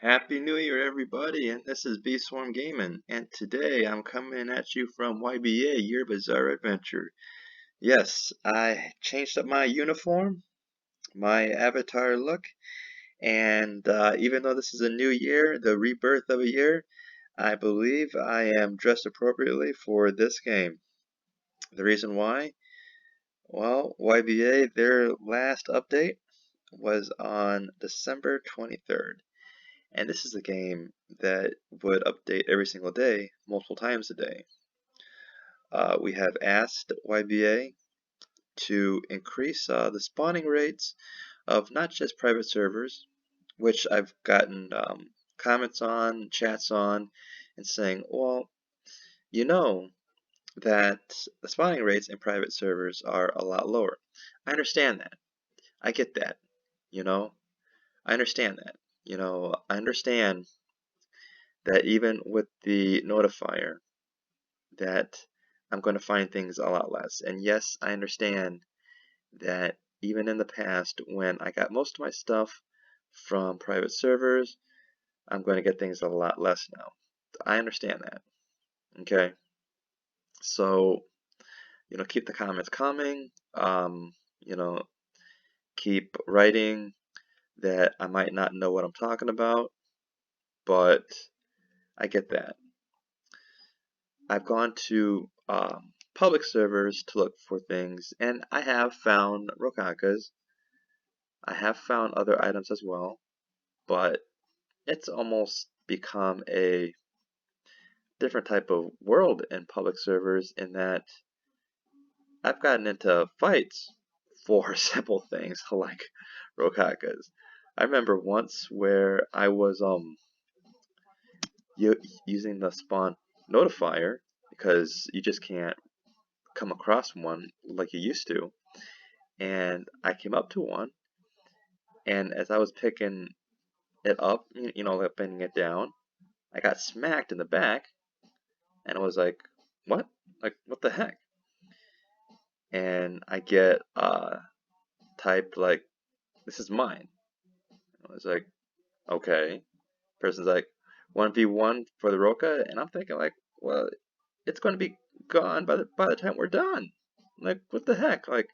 Happy New Year, everybody, and this is B Swarm Gaming, and today I'm coming at you from YBA, Your Bizarre Adventure. Yes, I changed up my uniform, my avatar look, and even though this is a new year, the rebirth of a year, I believe I am dressed appropriately for this game. The reason why? Well, YBA, their last update was on December 23rd. And this is a game that would update every single day, multiple times a day. We have asked YBA to increase the spawning rates of not just private servers, which I've gotten comments on, chats on, and saying, well, you know that the spawning rates in private servers are a lot lower. I understand that. I get that. You know, I understand that. I understand that even with the notifier that I'm going to find things a lot less. And yes, I understand that even in the past when I got most of my stuff from private servers, I'm going to get things a lot less now. I understand that. Okay. So, keep the comments coming. You know, keep writing that I might not know what I'm talking about, but I get that. I've gone to public servers to look for things, and I have found Rokas. I have found other items as well, but it's almost become a different type of world in public servers in that I've gotten into fights for simple things like Rokakas. I remember once where I was using the spawn notifier because you just can't come across one like you used to, and I came up to one, and as I was picking it up, like bending it down, I got smacked in the back, and I was like, what? Like, what the heck? And I get typed like, this is mine. I was like, okay. Person's like, 1v1 for the Roka, and I'm thinking like, well, it's going to be gone by the time we're done. Like, what the heck? Like,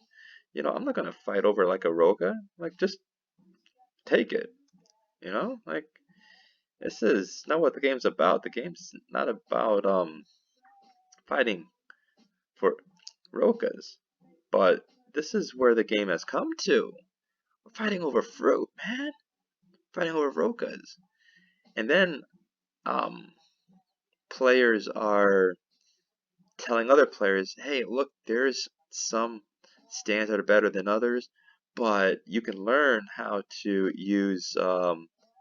I'm not gonna fight over like a Roka. Like, just take it. Like, this is not what the game's about. The game's not about fighting for Rokas. But this is where the game has come to. We're fighting over fruit, man. Fighting over Rokas. And then players are telling other players, hey, look, there's some stands that are better than others, but you can learn how to use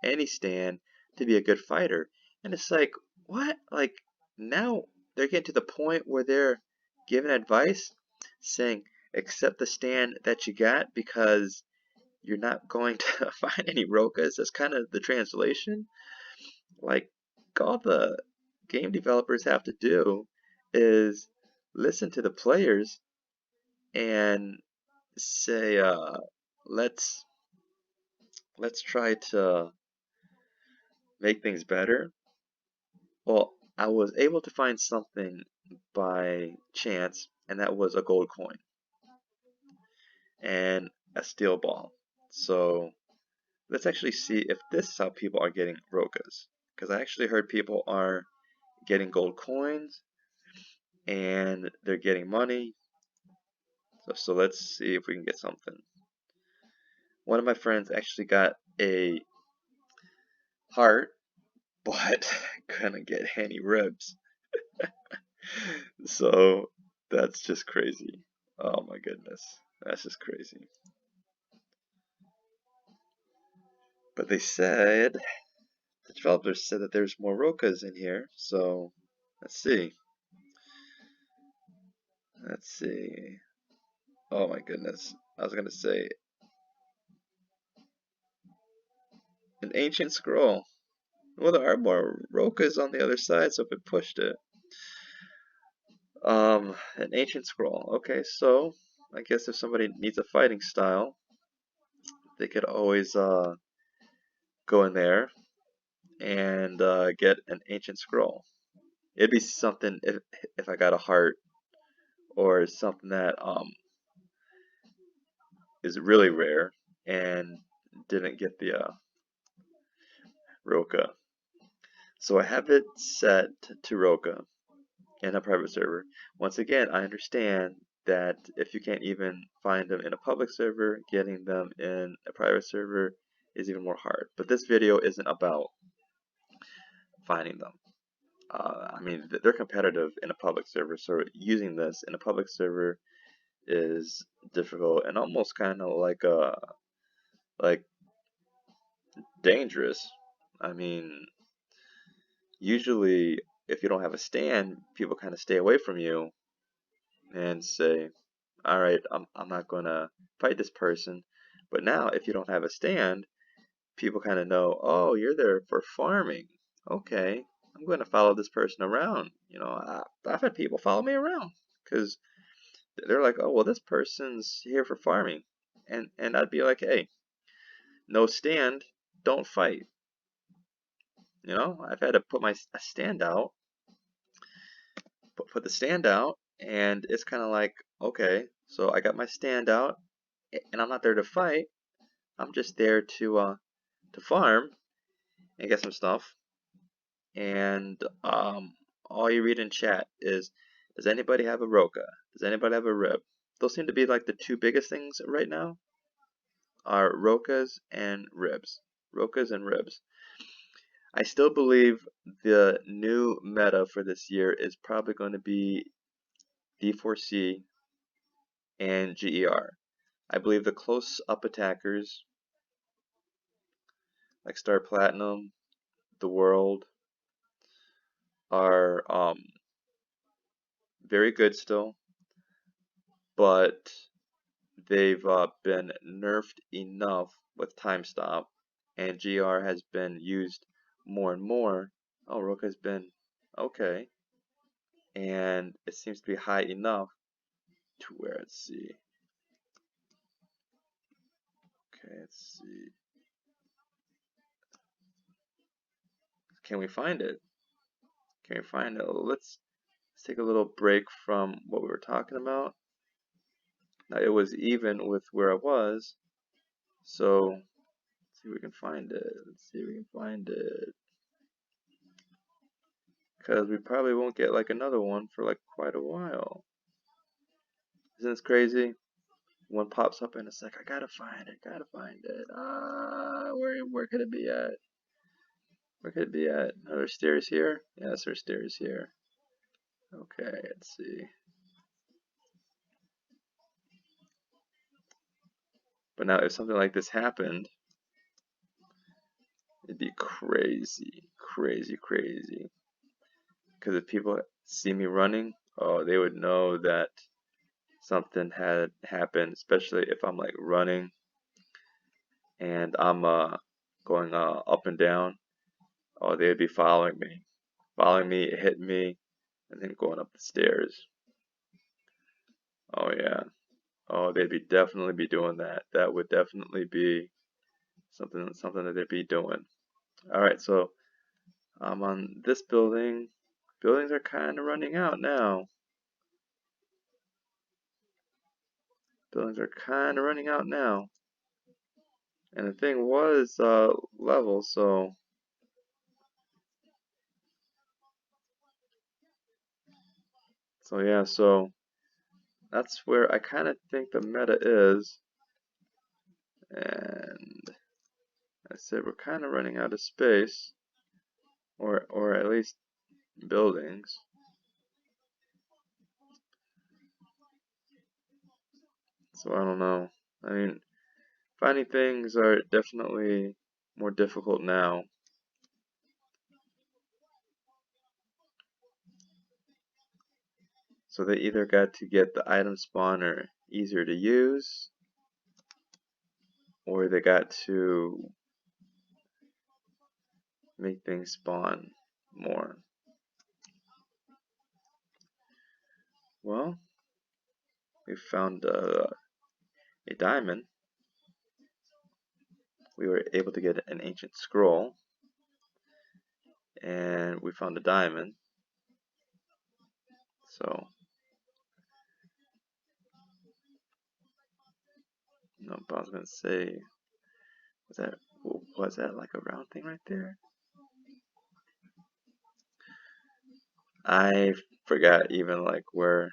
any stand to be a good fighter. And it's like, what? Like, now they're getting to the point where they're giving advice saying, accept the stand that you got because you're not going to find any Rokas. That's kind of the translation. Like, all the game developers have to do is listen to the players and say, let's try to make things better. Well, I was able to find something by chance, and that was a gold coin and a steel ball. So let's actually see if this is how people are getting Rokas. Because I actually heard people are getting gold coins and they're getting money. So let's see if we can get something. One of my friends actually got a heart, but couldn't get any ribs. So that's just crazy. Oh my goodness. That's just crazy. But they said, the developers said that there's more Rokas in here, so let's see. Let's see. Oh my goodness. I was gonna say an ancient scroll. Well, there are more Rokas on the other side, so if it pushed it. An ancient scroll. Okay, so I guess if somebody needs a fighting style, they could always go in there and get an ancient scroll. It'd be something if I got a heart or something that is really rare and didn't get the Roka. So I have it set to Roka in a private server. Once again, I understand that if you can't even find them in a public server, getting them in a private server is even more hard. But this video isn't about finding them. I mean, they're competitive in a public server, so using this in a public server is difficult and almost kind of like dangerous. I mean, usually if you don't have a stand, people kind of stay away from you and say, all right, I'm not gonna fight this person. But now if you don't have a stand, people kind of know, oh, you're there for farming. Okay, I'm going to follow this person around. You know, I've had people follow me around because they're like, oh, well, this person's here for farming. And I'd be like, hey, no stand, don't fight. You know, I've had to put my stand out, put the stand out, and it's kind of like, okay, so I got my stand out, and I'm not there to fight. I'm just there to farm and get some stuff. And all you read in chat is, does anybody have a Roka? Does anybody have a rib? Those seem to be like the two biggest things right now are Rokas and ribs. Rokas and ribs. I still believe the new meta for this year is probably going to be D4C and GER. I believe the close-up attackers like Star Platinum, The World are very good still, but they've been nerfed enough with time stop, and GR has been used more and more. Oh, Rook has been okay, and it seems to be high enough to where, let's see. Okay, let's see. Can we find it? Can we find it? Let's take a little break from what we were talking about. Now it was even with where I was, so let's see if we can find it. Let's see if we can find it. Because we probably won't get like another one for like quite a while. Isn't this crazy? One pops up and it's like, I gotta find it, gotta find it. Where could it be at? Where could it be at? Are there stairs here? Yes, there's stairs here. Okay, let's see. But now if something like this happened, it'd be crazy, crazy, crazy. Because if people see me running, oh, they would know that something had happened, especially if I'm like running and I'm going up and down. Oh, they'd be following me, hitting me, and then going up the stairs. Oh yeah. Oh, they'd be definitely be doing that. That would definitely be something that they'd be doing. All right, so I'm on this building. Buildings are kind of running out now. Buildings are kind of running out now. And the thing was level, so yeah, so that's where I kind of think the meta is. And I said we're kind of running out of space, or at least buildings. So I don't know. I mean, finding things are definitely more difficult now. So they either got to get the item spawner easier to use, or they got to make things spawn more. Well, we found a diamond. We were able to get an ancient scroll. and we found a diamond. So, no, I was gonna say, was that like a round thing right there? I forgot even like where.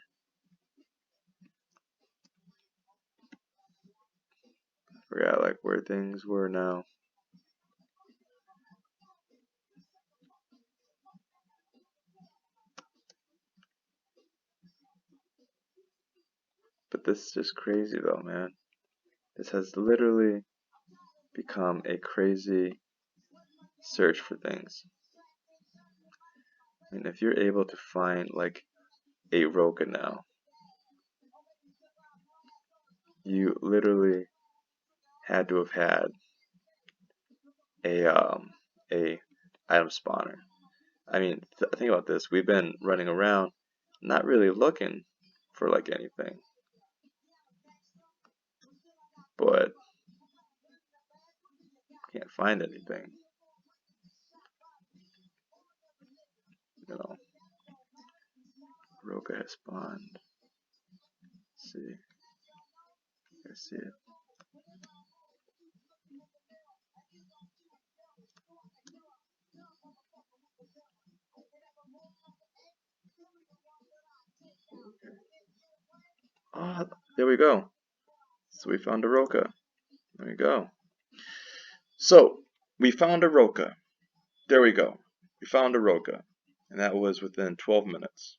Forgot like where things were now. But this is just crazy though, man. This has literally become a crazy search for things. I mean, if you're able to find like a Roka now, you literally had to have had a item spawner. I mean, think about this. We've been running around, not really looking for like anything, but can't find anything. You know, Roka has spawned. Let's see, I see it. Oh, there we go. So we found a Roka. There we go. So we found a Roka. There we go. We found a Roka, and that was within 12 minutes.